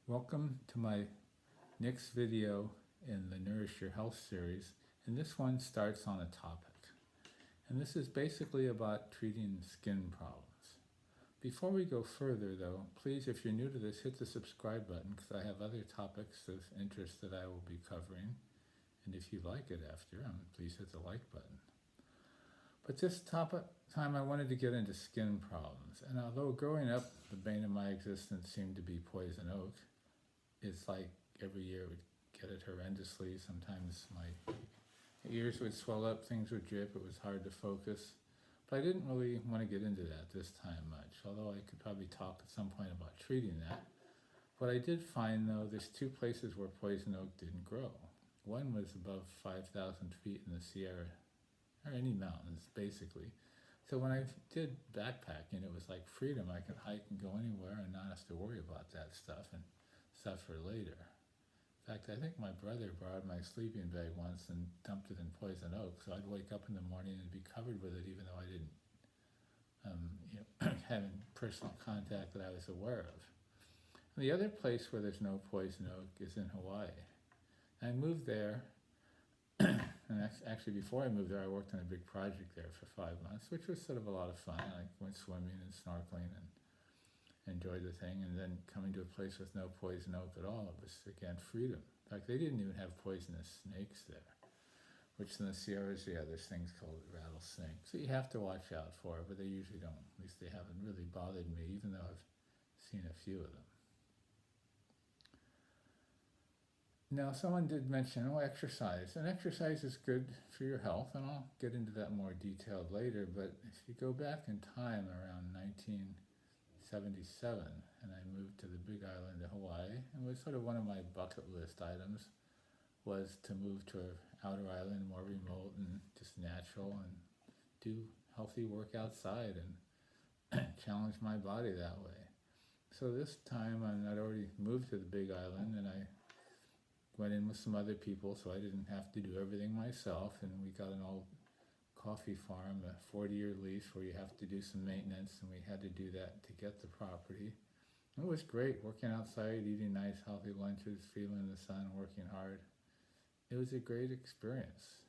Welcome to my next video in the Nourish Your Health series, and this one starts on a topic. And this is basically about treating skin problems. Before we go further though, please, if you're new to this, hit the subscribe button because I have other topics of interest that I will be covering. And if you like it after, please hit the like button. But this time I wanted to get into skin problems. And although growing up, the bane of my existence seemed to be poison oak, it's like every year it would get it horrendously. Sometimes my ears would swell up, things would drip, it was hard to focus. But I didn't really want to get into that this time much, although I could probably talk at some point about treating that. What I did find though, there's two places where poison oak didn't grow. One was above 5,000 feet in the Sierra, or any mountains basically. So when I did backpacking, it was like freedom. I could hike and go anywhere and not have to worry about that stuff and suffer later. In fact, I think my brother borrowed my sleeping bag once and dumped it in poison oak, so I'd wake up in the morning and be covered with it even though I didn't have personal contact that I was aware of. And the other place where there's no poison oak is in Hawaii. I moved there, and actually before I moved there, I worked on a big project there for 5 months, which was sort of a lot of fun. I went swimming and snorkeling and enjoyed the thing, and then coming to a place with no poison oak at all, it was again freedom. In fact, they didn't even have poisonous snakes there, which in the Sierras, there's things called rattlesnakes that you have to watch out for, but they usually don't. At least they haven't really bothered me, even though I've seen a few of them. Now, someone did mention, exercise. And exercise is good for your health, and I'll get into that more detailed later, but if you go back in time around 1977, and I moved to the Big Island of Hawaii, and it was sort of one of my bucket list items was to move to an outer island, more remote and just natural, and do healthy work outside and challenge my body that way. So this time I'd already moved to the Big Island, and I went in with some other people so I didn't have to do everything myself, and we got an old coffee farm, a 40-year lease where you have to do some maintenance, and we had to do that to get the property. It was great working outside, eating nice healthy lunches, feeling the sun, working hard. It was a great experience.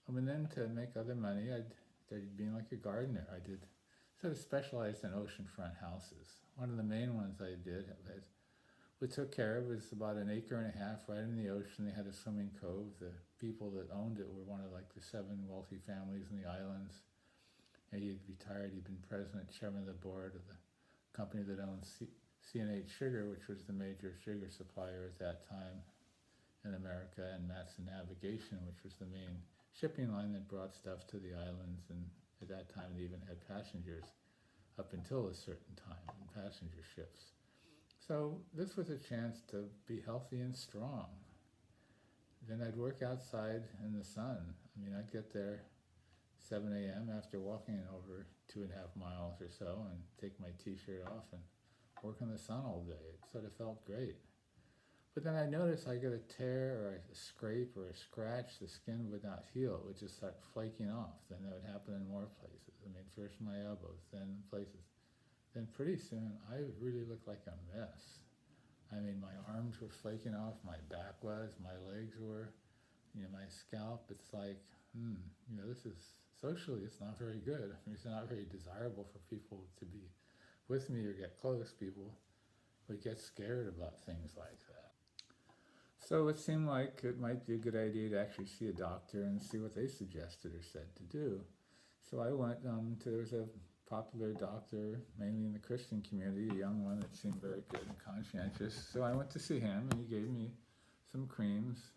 And then to make other money, I started being like a gardener. I did sort of specialized in oceanfront houses. One of the main ones I did we took care of was about 1.5 acres right in the ocean. They had a swimming cove. The people that owned it were one of like the 7 wealthy families in the islands. And he had retired. He'd been president, chairman of the board of the company that owned C&H Sugar, which was the major sugar supplier at that time in America, and Matson Navigation, which was the main shipping line that brought stuff to the islands. And at that time, they even had passengers up until a certain time in passenger ships. So this was a chance to be healthy and strong. Then I'd work outside in the sun. I'd get there 7 a.m. after walking over 2.5 miles or so and take my t-shirt off and work in the sun all day. It sort of felt great. But then I noticed I get a tear or a scrape or a scratch, the skin would not heal. It would just start flaking off. Then that would happen in more places. First my elbows, then places. Then pretty soon, I really looked like a mess. My arms were flaking off, my back was, my legs were, my scalp. It's like, this is, socially, it's not very good. It's not very desirable for people to be with me or get close. People would get scared about things like that. So it seemed like it might be a good idea to actually see a doctor and see what they suggested or said to do. So I went there was a popular doctor, mainly in the Christian community, a young one that seemed very good and conscientious. So I went to see him, and he gave me some creams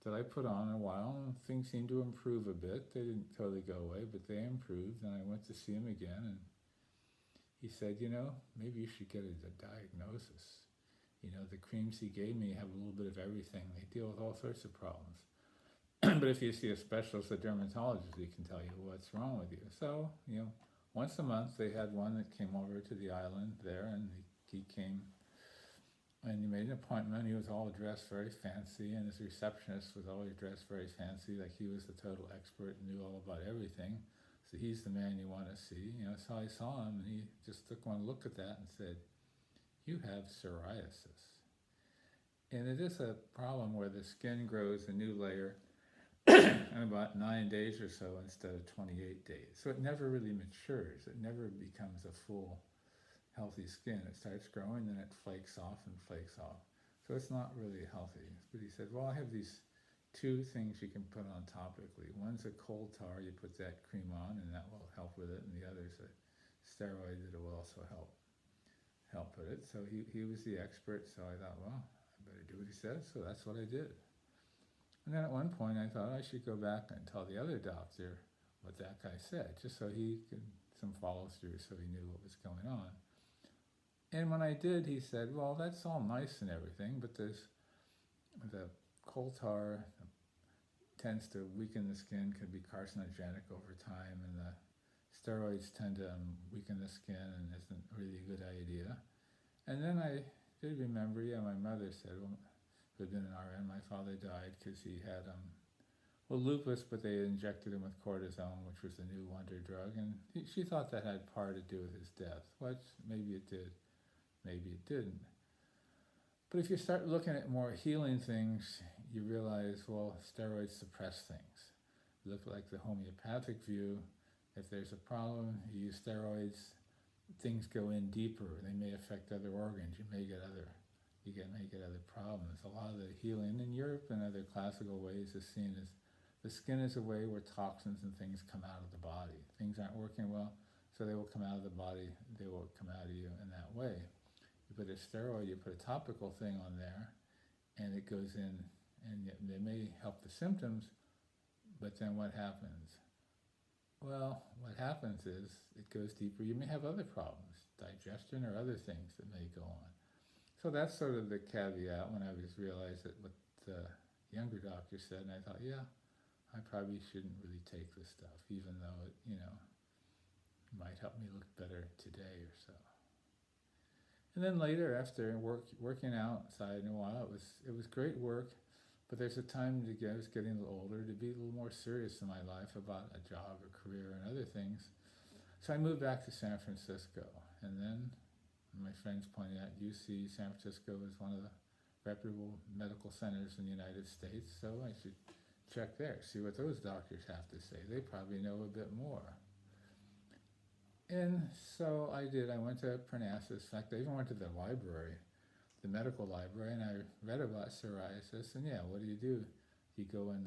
that I put on a while, and things seemed to improve a bit. They didn't totally go away, but they improved, and I went to see him again, and he said, maybe you should get a diagnosis. The creams he gave me have a little bit of everything. They deal with all sorts of problems. But if you see a specialist, a dermatologist, he can tell you what's wrong with you. So, once a month, they had one that came over to the island there, and he came, and he made an appointment. He was all dressed very fancy, and his receptionist was always dressed very fancy, like he was the total expert and knew all about everything. So he's the man you want to see. So I saw him, and he just took one look at that and said, "You have psoriasis." And it is a problem where the skin grows a new layer in about 9 days or so instead of 28 days. So it never really matures. It never becomes a full healthy skin. It starts growing, then it flakes off and flakes off. So it's not really healthy. But he said, well, I have these two things you can put on topically. One's a coal tar, you put that cream on and that will help with it, and the other's a steroid that will also help with it. So he was the expert, so I thought, well, I better do what he says, so that's what I did. And then at one point I thought I should go back and tell the other doctor what that guy said, just so he could some follow through, so he knew what was going on. And when I did, he said, well, that's all nice and everything, but the coal tar tends to weaken the skin, could be carcinogenic over time, and the steroids tend to weaken the skin and isn't really a good idea. And then I did remember, my mother said, well, who had been an RN, my father died because he had lupus, but they injected him with cortisone, which was the new wonder drug, and she thought that had part to do with his death, which maybe it did, maybe it didn't. But if you start looking at more healing things, you realize, well, steroids suppress things. Look like the homeopathic view. If there's a problem, you use steroids, things go in deeper. They may affect other organs. You may get other problems. A lot of the healing in Europe and other classical ways is seen as the skin is a way where toxins and things come out of the body. Things aren't working well, so they will come out of the body. They will come out of you in that way. You put a steroid, you put a topical thing on there, and it goes in, and they may help the symptoms, but then what happens? Well, what happens is it goes deeper. You may have other problems, digestion or other things that may go on. So that's sort of the caveat when I realized that what the younger doctor said, and I thought, yeah, I probably shouldn't really take this stuff, even though it, might help me look better today or so. And then later, after working outside in a while, it was great work, but there's a time I was getting a little older to be a little more serious in my life about a job or career and other things. So I moved back to San Francisco, and then my friends pointed out UC San Francisco is one of the reputable medical centers in the United States, so I should check there, see what those doctors have to say. They probably know a bit more. And so I did. I went to Parnassus. In fact, I even went to the library, the medical library, and I read about psoriasis. And what do? You go in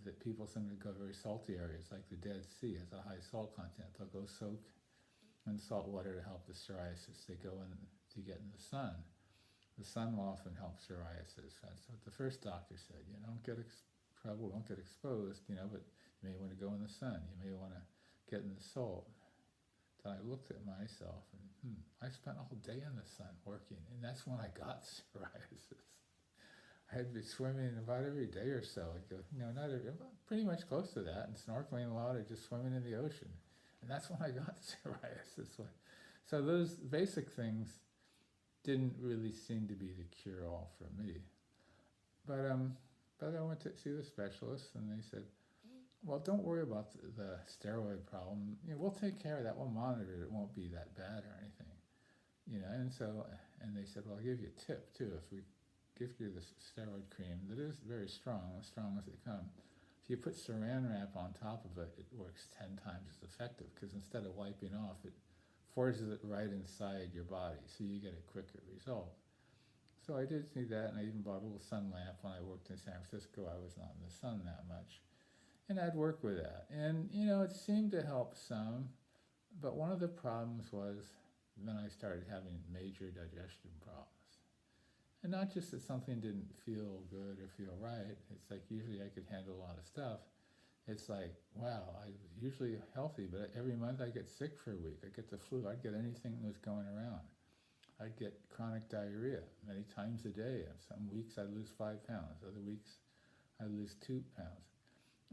the people sometimes go very salty areas, like the Dead Sea has a high salt content. They'll go soak in salt water to help the psoriasis. They go in to get in the sun. The sun will often help psoriasis. That's what the first doctor said. Don't get don't get exposed, but you may want to go in the sun. You may want to get in the salt. Then I looked at myself and I spent all day in the sun working, and that's when I got psoriasis. I had to be swimming about every day or so. I'd go, pretty much close to that, and snorkeling a lot or just swimming in the ocean. And that's when I got psoriasis. So those basic things didn't really seem to be the cure-all for me. But I went to see the specialist, and they said, well, don't worry about the steroid problem. We'll take care of that. We'll monitor it. It won't be that bad or anything. And they said, well, I'll give you a tip too. If we give you this steroid cream that is very strong, as strong as they come, if you put saran wrap on top of it, it works 10 times as effective, because instead of wiping off, it forces it right inside your body, so you get a quicker result. So I did see that, and I even bought a little sun lamp when I worked in San Francisco. I was not in the sun that much. And I'd work with that. And, it seemed to help some, but one of the problems was then I started having major digestion problems. And not just that something didn't feel good or feel right. It's like usually I could handle a lot of stuff. It's like, wow, I was usually healthy, but every month I get sick for a week. I get the flu. I'd get anything that was going around. I'd get chronic diarrhea many times a day. Some weeks I'd lose 5 pounds. Other weeks I'd lose 2 pounds.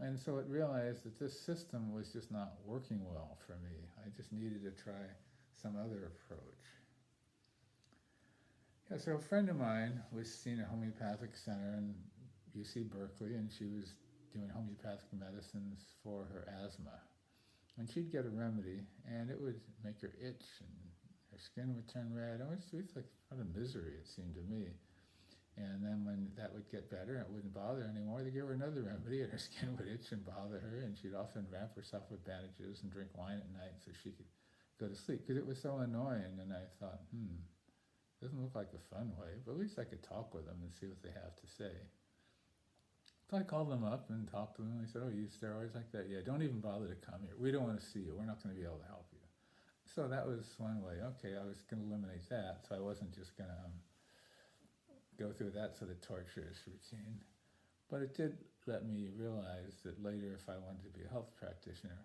And so it realized that this system was just not working well for me. I just needed to try some other approach. So a friend of mine was seeing a homeopathic center in UC Berkeley, and she was doing homeopathic medicines for her asthma. And she'd get a remedy, and it would make her itch, and her skin would turn red. It was like kind of misery, it seemed to me. And then when that would get better and it wouldn't bother her anymore, they give her another remedy and her skin would itch and bother her, and she'd often wrap herself with bandages and drink wine at night so she could go to sleep because it was so annoying. And I thought, doesn't look like a fun way, but at least I could talk with them and see what they have to say. So I called them up and talked to them. They said, "Oh, you use steroids like that? Yeah, don't even bother to come here. We don't want to see you. We're not going to be able to help you." So that was one way. Okay, I was going to eliminate that, so I wasn't just going to go through that sort of torturous routine. But it did let me realize that later, if I wanted to be a health practitioner,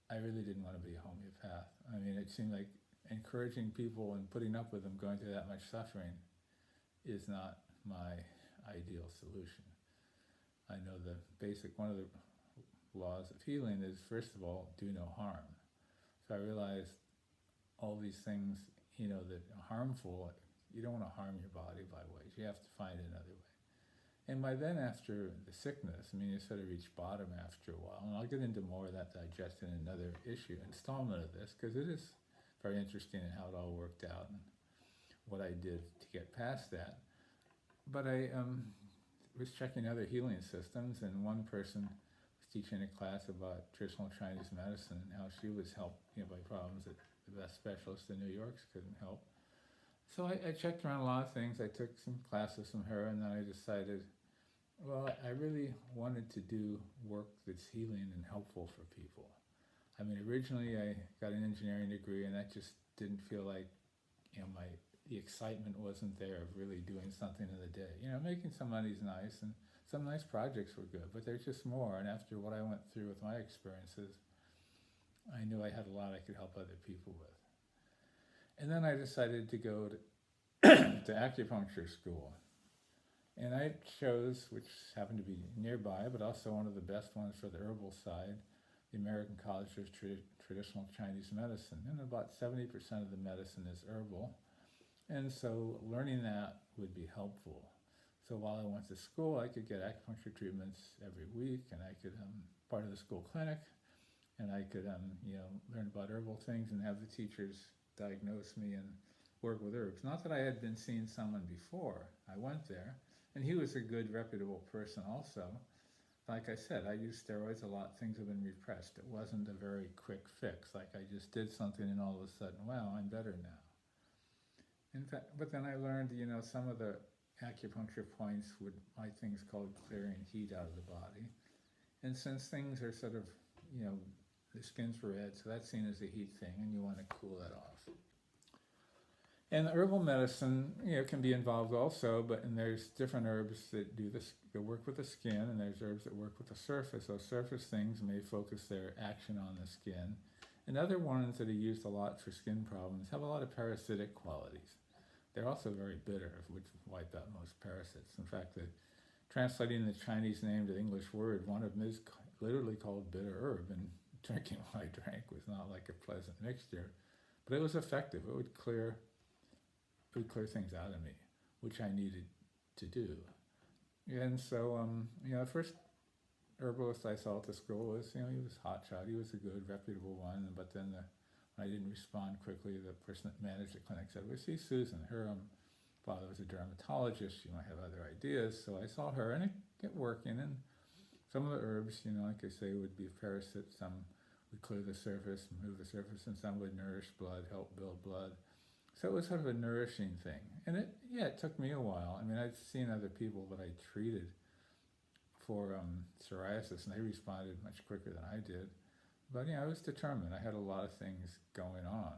I really didn't want to be a homeopath. I mean, it seemed like encouraging people and putting up with them going through that much suffering is not my ideal solution. I know one of the laws of healing is, first of all, do no harm. So I realized all these things, that are harmful, you don't want to harm your body by ways. You have to find another way. And by then, after the sickness, you sort of reach bottom after a while. And I'll get into more of that digestion in another installment of this, because it is very interesting in how it all worked out and what I did to get past that. But I was checking other healing systems, and one person was teaching a class about traditional Chinese medicine and how she was helped by problems that the best specialists in New York couldn't help. So I checked around a lot of things. I took some classes from her, and then I decided, well, I really wanted to do work that's healing and helpful for people. Originally I got an engineering degree, and that just didn't feel like, the excitement wasn't there of really doing something in the day. Making some money is nice, and some nice projects were good, but there's just more. And after what I went through with my experiences, I knew I had a lot I could help other people with. And then I decided to go to acupuncture school. And I chose, which happened to be nearby, but also one of the best ones for the herbal side, the American College of Traditional Chinese Medicine. And about 70% of the medicine is herbal. And so learning that would be helpful. So while I went to school, I could get acupuncture treatments every week, and I could part of the school clinic, and I could learn about herbal things and have the teachers diagnose me and work with herbs. Not that I had been seeing someone before I went there, and he was a good, reputable person also. Like I said, I used steroids a lot. Things have been repressed. It wasn't a very quick fix. Like I just did something and all of a sudden, wow, I'm better now. In fact, but then I learned, some of the acupuncture points would like things called clearing heat out of the body. And since things are sort of, the skin's red, so that's seen as a heat thing, and you want to cool that off. And herbal medicine, can be involved also, and there's different herbs that do this, that work with the skin, and there's herbs that work with the surface. Those surface things may focus their action on the skin. And other ones that are used a lot for skin problems have a lot of parasitic qualities. They're also very bitter, which wipe out most parasites. In fact, translating the Chinese name to the English word, one of them is literally called bitter herb, and drinking what I drank was not like a pleasant mixture, but it was effective. It would clear things out of me, which I needed to do. And so, the first herbalist I saw at the school was, he was hotshot. He was a good, reputable one. But then when I didn't respond quickly, the person that managed the clinic said, "Well, see Susan. Her father was a dermatologist. She might have other ideas." So I saw her, and it got working. And some of the herbs, like I say, would be parasites. Some would clear the surface, move the surface, and some would nourish blood, help build blood. So it was sort of a nourishing thing. And it took me a while. I'd seen other people that I treated for psoriasis, and they responded much quicker than I did. But I was determined. I had a lot of things going on,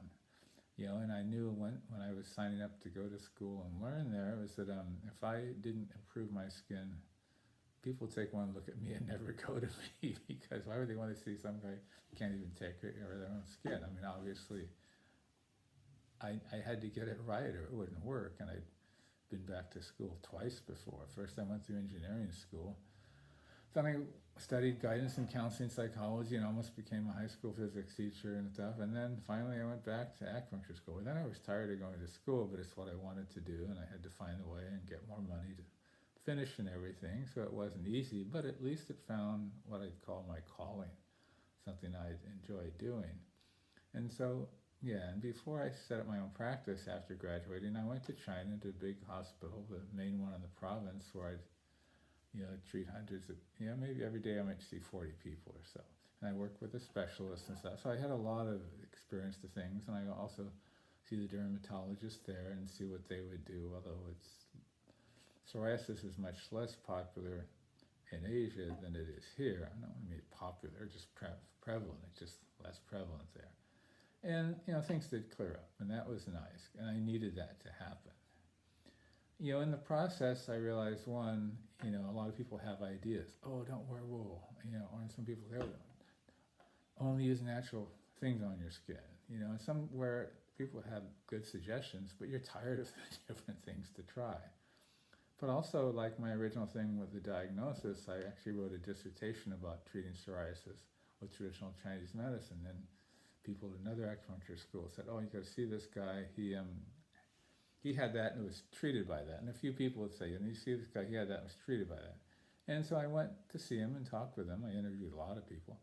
and I knew when I was signing up to go to school and learn there, was that if I didn't improve my skin, people would take one look at me and never go to me, because why would they want to see some guy who can't even take care of their own skin? Obviously, I had to get it right or it wouldn't work, and I'd been back to school twice before. First I went through engineering school, then I studied guidance and counseling psychology and almost became a high school physics teacher and stuff, and then finally I went back to acupuncture school. And then I was tired of going to school, but it's what I wanted to do, and I had to find a way and get more money to finish and everything, so it wasn't easy, but at least it found what I'd call my calling, something I'd enjoy doing. And so yeah, and before I set up my own practice after graduating, I went to China to a big hospital, the main one in the province, where I'd treat hundreds of, maybe every day I might see 40 people or so. And I worked with a specialist and stuff. So I had a lot of experience to things, and I also see the dermatologist there and see what they would do, although psoriasis is much less popular in Asia than it is here. I don't mean popular, just prevalent. It's just less prevalent there. And, things did clear up, and that was nice, and I needed that to happen. In the process, I realized one, a lot of people have ideas. Oh, don't wear wool, or some people, they only use natural things on your skin, and somewhere people have good suggestions, but you're tired of the different things to try. But also, like my original thing with the diagnosis, I actually wrote a dissertation about treating psoriasis with traditional Chinese medicine, and people at another acupuncture school said, oh, you got to see this guy, he had that and was treated by that. And a few people would say, and you see this guy, he had that and was treated by that. And so I went to see him and talked with him. I interviewed a lot of people.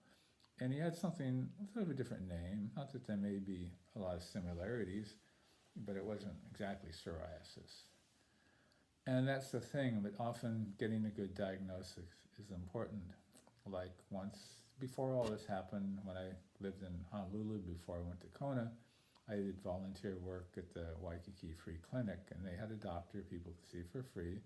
And he had something, sort of a different name. Not that there may be a lot of similarities, but it wasn't exactly psoriasis. And that's the thing, but often getting a good diagnosis is important. Like before all this happened, when I lived in Honolulu, before I went to Kona, I did volunteer work at the Waikiki Free Clinic, and they had a doctor people could see for free.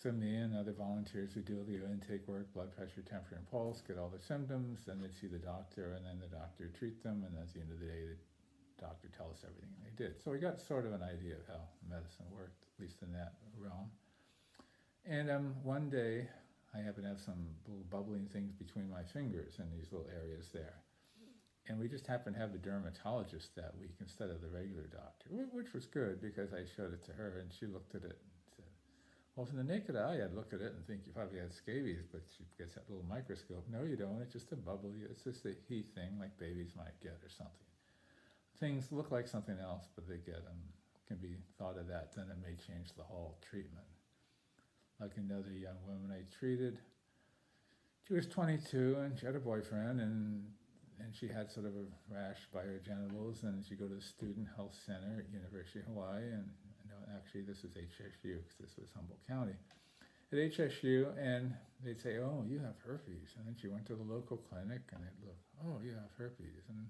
So me and other volunteers would do the intake work, blood pressure, temperature, and pulse, get all the symptoms, then they'd see the doctor, and then the doctor would treat them, and at the end of the day, the doctor tell us everything they did. So we got sort of an idea of how medicine worked, at least in that realm. And one day, I happened to have some little bubbling things between my fingers in these little areas there. And we just happened to have the dermatologist that week instead of the regular doctor, which was good because I showed it to her and she looked at it and said, well, from the naked eye, I'd look at it and think you probably had scabies, but she gets that little microscope. No, you don't. It's just a bubbly, it's just a heat thing like babies might get or something. Things look like something else, but they can be thought of that. Then it may change the whole treatment. Like another young woman I treated, she was 22 and she had a boyfriend and she had sort of a rash by her genitals, and she'd go to the Student Health Center at University of Hawaii, and actually this was HSU because this was Humboldt County. At HSU, and they'd say, oh, you have herpes. And then she went to the local clinic, and they'd look, oh, you have herpes. And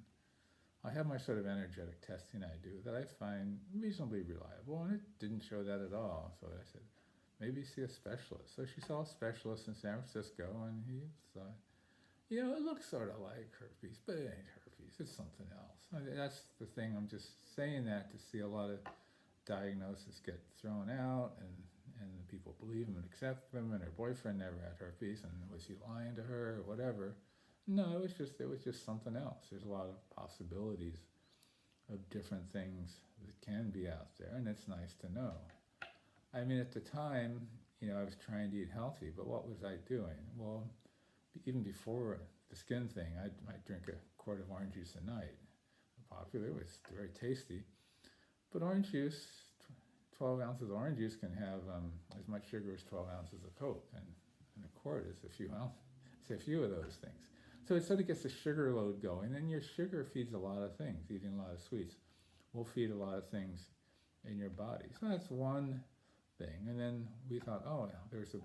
I have my sort of energetic testing I do that I find reasonably reliable, and it didn't show that at all. So I said, maybe see a specialist. So she saw a specialist in San Francisco, and he thought, it looks sort of like herpes, but it ain't herpes. It's something else. I mean, that's the thing. I'm just saying that to see a lot of diagnoses get thrown out, and people believe them and accept them, and her boyfriend never had herpes, and was he lying to her or whatever? No, it was just something else. There's a lot of possibilities of different things that can be out there, and it's nice to know. I mean, at the time, I was trying to eat healthy, but what was I doing? Well, even before the skin thing, I might drink a quart of orange juice a night. Popular, it was very tasty. But orange juice, 12 ounces of orange juice can have as much sugar as 12 ounces of Coke, and a quart is a few of those things. So it sort of gets the sugar load going, and your sugar feeds a lot of things. Eating a lot of sweets will feed a lot of things in your body. So that's one thing. And then we thought, there's a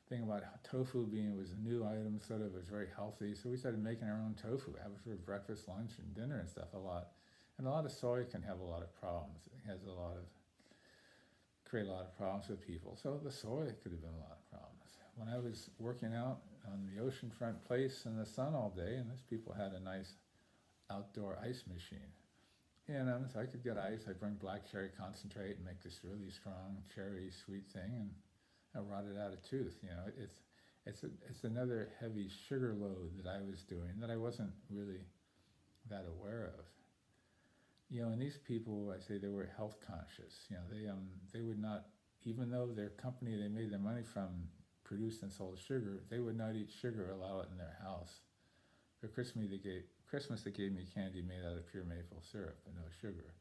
thing about tofu was a new item, sort of was very healthy. So we started making our own tofu, have it for breakfast, lunch, and dinner and stuff a lot. And a lot of soy can have a lot of problems. It has create a lot of problems with people. So the soy could have been a lot of problems. When I was working out on the oceanfront place in the sun all day, and those people had a nice outdoor ice machine. And so I could get ice. I'd bring black cherry concentrate and make this really strong cherry sweet thing, and I rotted out a tooth. It's another heavy sugar load that I was doing that I wasn't really that aware of. And these people, I say they were health conscious. They would not, even though their company they made their money from produced and sold sugar, they would not eat sugar or allow it in their house. For Christmas they gave me candy made out of pure maple syrup and no sugar.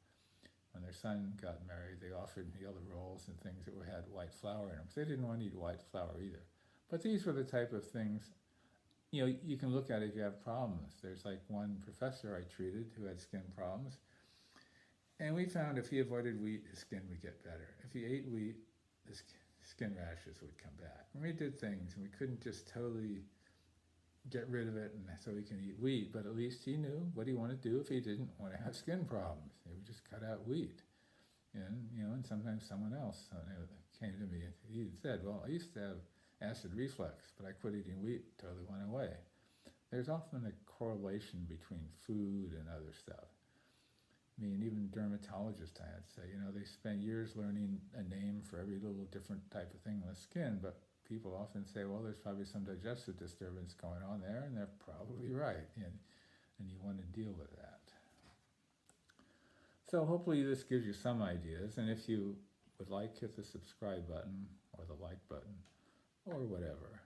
When their son got married, they offered me other rolls and things that had white flour in them, because they didn't want to eat white flour either. But these were the type of things, you can look at if you have problems. There's like one professor I treated who had skin problems. And we found if he avoided wheat, his skin would get better. If he ate wheat, his skin rashes would come back. And we did things, and we couldn't just totally get rid of it and so he can eat wheat, but at least he knew what he wanted to do if he didn't want to have skin problems. He would just cut out wheat. And sometimes someone else came to me and he said, well, I used to have acid reflux, but I quit eating wheat, totally went away. There's often a correlation between food and other stuff. I mean, even dermatologists, I had to say, they spend years learning a name for every little different type of thing on the skin, but people often say, well, there's probably some digestive disturbance going on there, and they're probably right, and you want to deal with that. So hopefully this gives you some ideas, and if you would like, hit the subscribe button or the like button or whatever.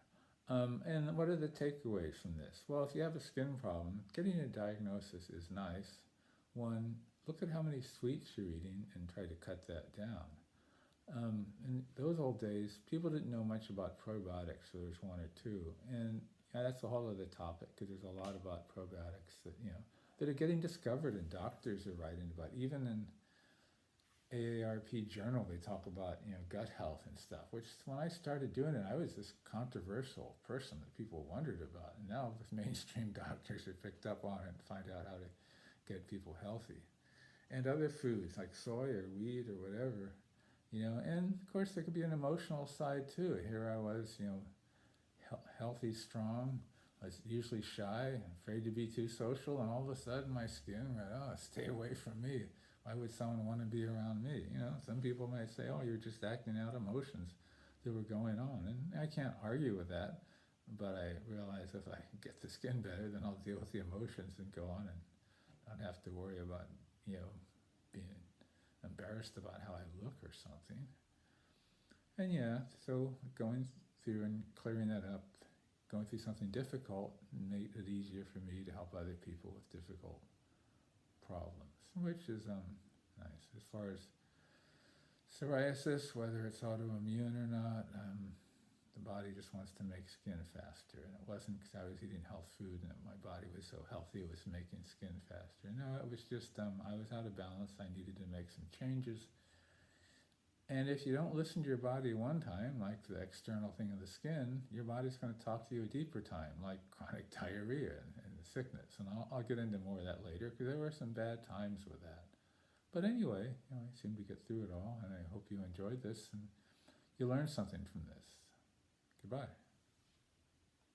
And what are the takeaways from this? Well, if you have a skin problem, getting a diagnosis is nice. One, look at how many sweets you're eating and try to cut that down. In those old days, people didn't know much about probiotics, so there's one or two. And that's a whole other topic, because there's a lot about probiotics that are getting discovered and doctors are writing about. Even in AARP journal, they talk about gut health and stuff, which when I started doing it, I was this controversial person that people wondered about. And now the mainstream doctors have picked up on it and find out how to get people healthy. And other foods like soy or wheat or whatever, and of course there could be an emotional side too. Here I was, healthy, strong. I was usually shy, afraid to be too social, and all of a sudden my skin went, oh, stay away from me. Why would someone want to be around me? Some people might say, oh, you're just acting out emotions that were going on. And I can't argue with that, but I realize if I get the skin better, then I'll deal with the emotions and go on and not have to worry about, being embarrassed about how I look or something. And so going through and clearing that up, going through something difficult made it easier for me to help other people with difficult problems, which is nice. As far as psoriasis, whether it's autoimmune or not, the body just wants to make skin faster, and it wasn't because I was eating health food and my body was so healthy it was making skin faster. No, it was just I was out of balance. I needed to make some changes. And if you don't listen to your body one time, like the external thing of the skin, your body's going to talk to you a deeper time, like chronic diarrhea and sickness. And I'll get into more of that later, because there were some bad times with that. But anyway, I seem to get through it all, and I hope you enjoyed this and you learned something from this. Goodbye.